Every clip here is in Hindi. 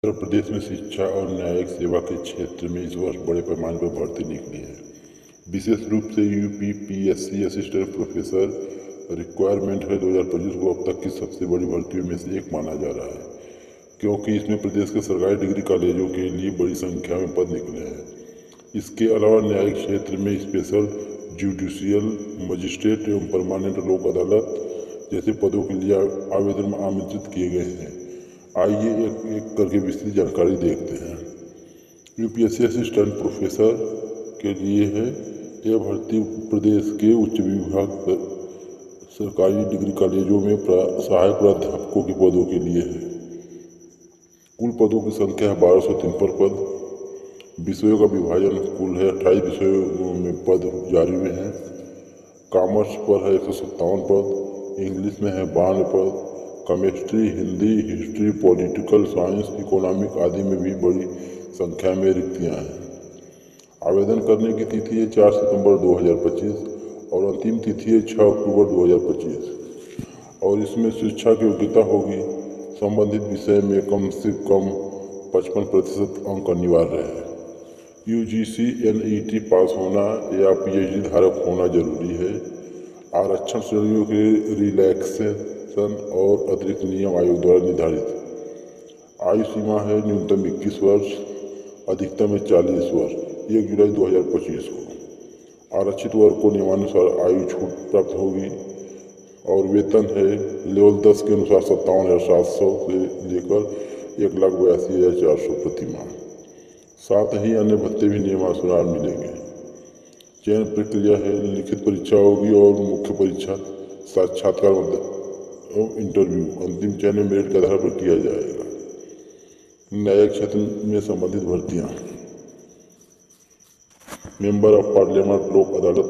उत्तर प्रदेश में शिक्षा और न्यायिक सेवा के क्षेत्र में इस वर्ष बड़े पैमाने पर भर्ती निकली है। विशेष रूप से UP PSC assistant professor requirement है 2025 को अब तक की सबसे बड़ी भर्तियों में से एक माना जा रहा है, क्योंकि इसमें प्रदेश के सरकारी डिग्री कॉलेजों के लिए बड़ी संख्या में पद निकले हैं। इसके अलावा न्यायिक क्षेत्र में स्पेशल जुडिशियल मजिस्ट्रेट एवं परमानेंट लोक अदालत जैसे पदों के लिए आवेदन आमंत्रित किए गए हैं। आइए एक एक करके विस्तृत जानकारी देखते हैं। यूपीएससी असिस्टेंट प्रोफेसर के लिए है यह भर्ती प्रदेश के उच्च विभाग सरकारी डिग्री कॉलेजों में सहायक प्राध्यापकों के पदों के लिए है। कुल पदों की संख्या है 1253 पद। विषयों का विभाजन कुल है 28 विषयों में पद जारी में है। कॉमर्स पर है 157 पद, इंग्लिश में है 52 पद, chemistry, Hindi, history, political science, economic आदि में भी बड़ी संख्या में रिक्तियां हैं। आवेदन करने की तिथि है 4 सितंबर 2025 और अंतिम तिथि है 6 अक्टूबर 2025 और इसमें शिक्षा की योग्यता होगी संबंधित विषय में कम से कम 55% अंक अनिवार्य है। यूजीसी एनईटी पास होना या पीएचडी धारक होना जरूरी है। आरक्षण श्रेणियों के रिलैक्सेशन और अतिरिक्त नियम आयोग द्वारा निर्धारित। आयु सीमा है न्यूनतम 21 वर्ष, अधिकतम है 40 वर्ष। 1 जुलाई 2025 को आरक्षित वर्ग को नियमानुसार आयु छूट प्राप्त होगी और वेतन है लेवल 10 के अनुसार 57,700 से लेकर 1,82,400 प्रति माह। साथ ही अन्य भत्ते भी नियमानुसार मिलेंगे। चयन प्रक्रिया है लिखित परीक्षा होगी और मुख्य परीक्षा साक्षात्कार और इंटरव्यू अंतिम चयन मेरिट के आधार पर किया जाएगा। न्यायिक क्षेत्र में संबंधित भर्तियां। मेंबर ऑफ पार्लियामेंट लोक अदालत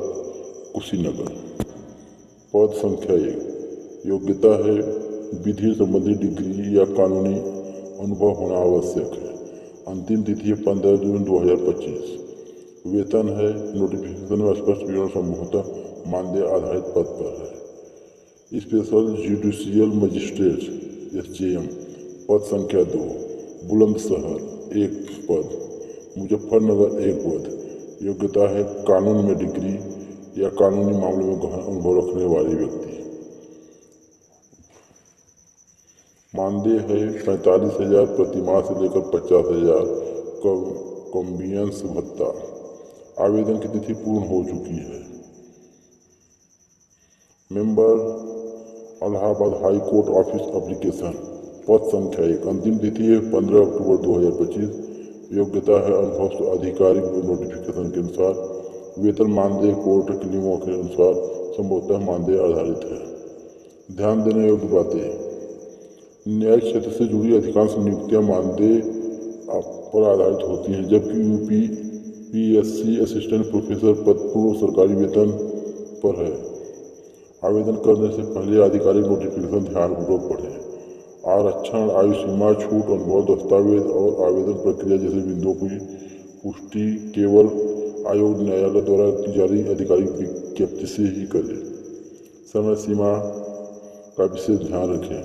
कुशीनगर, पद संख्या 1। योग्यता है विधि संबंधी डिग्री या कानूनी अनुभव होना आवश्यक है। अंतिम तिथि है 15 जून 2025। वेतन है नोटिफिकेशन में स्पष्ट विवरण संभवतः मानदेय आधारित पद पर है। स्पेशल जुडिशियल मजिस्ट्रेट एसजेएम, पद संख्या 2। बुलंदशहर 1 पद, मुजफ्फरनगर 1 पद। योग्यता है कानून में डिग्री या कानूनी मामलों में गहन अनुभव रखने वाले व्यक्ति। मानदेय है 45,000 प्रति माह से लेकर 50,000 कन्वीनियंस भत्ता। आवेदन की तिथि पूर्ण हो चुकी है। Member Allahabad high court office application, पद संख्या 1। अंतिम तिथि है 15 अक्टूबर 2025। योग्यता है अनुभव आधिकारिक नोटिफिकेशन के अनुसार। वेतन मानदेय कोर्ट के नियमों के अनुसार संभवतः मानदेय आधारित है। ध्यान देने योग्य बातें। न्यायिक क्षेत्र से जुड़ी अधिकांश नियुक्तियां मानदेय पर आधारित होती हैं, जबकि यूपी पीएससी असिस्टेंट प्रोफेसर पद पूर्व सरकारी वेतन पर है। आवेदन करने से पहले आधिकारिक नोटिफिकेशन ध्यानपूर्वक पढ़ें। आरक्षण, आयु सीमा, छूट, अनुभव, दस्तावेज और आवेदन प्रक्रिया जैसे बिंदुओं की पुष्टि केवल आयोग न्यायालय द्वारा जारी आधिकारिक विज्ञप्ति से ही करें। समय सीमा का विशेष ध्यान रखें।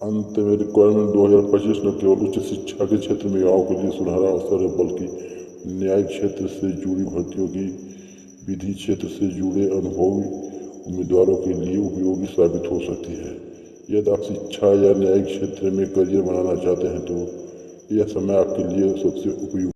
अंत में रिक्वायरमेंट 2025 न केवल उच्च शिक्षा के क्षेत्र में युवाओं के लिए सुनहरा अवसर है, बल्कि न्यायिक क्षेत्र से जुड़ी भर्तियों की विधि क्षेत्र से जुड़े अनुभवी उम्मीदवारों के लिए उपयोगी साबित हो सकती है। यदि आप शिक्षा या न्यायिक क्षेत्र में करियर बनाना चाहते हैं तो यह समय आपके लिए सबसे उपयुक्त